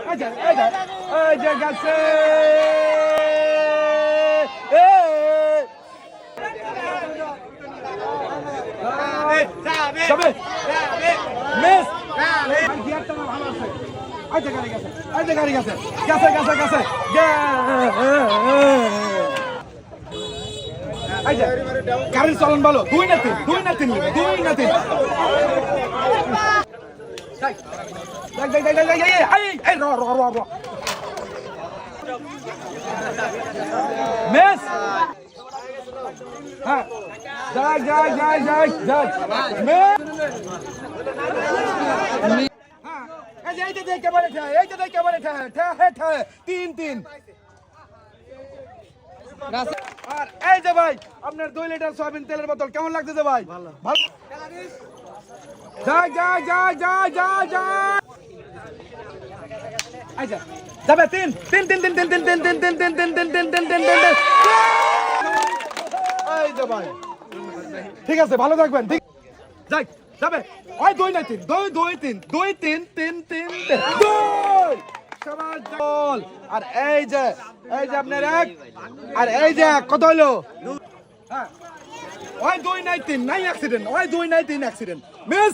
এই যে গেছে গাড়ি গেছে গাড়ির চলন ভালো 2 না 3 মিস হ্যাঁ যাই এইটা দেখে বলে ঠা 3 আর এই যে ভাই আপনার 2 লিটার সয়াবিন তেলের বোতল কেমন লাগতেছে ভাই ভালো যাই আচ্ছা যাবে 3 এই যে ভাই ঠিক আছে ভালো থাকবেন ঠিক যাই যাবে ওই 2 না 3 সবার দল আর এই যে আপনার এক আর এই যে কত হলো হ্যাঁ ওই 2 নাই 3 নাই অ্যাক্সিডেন্ট মিস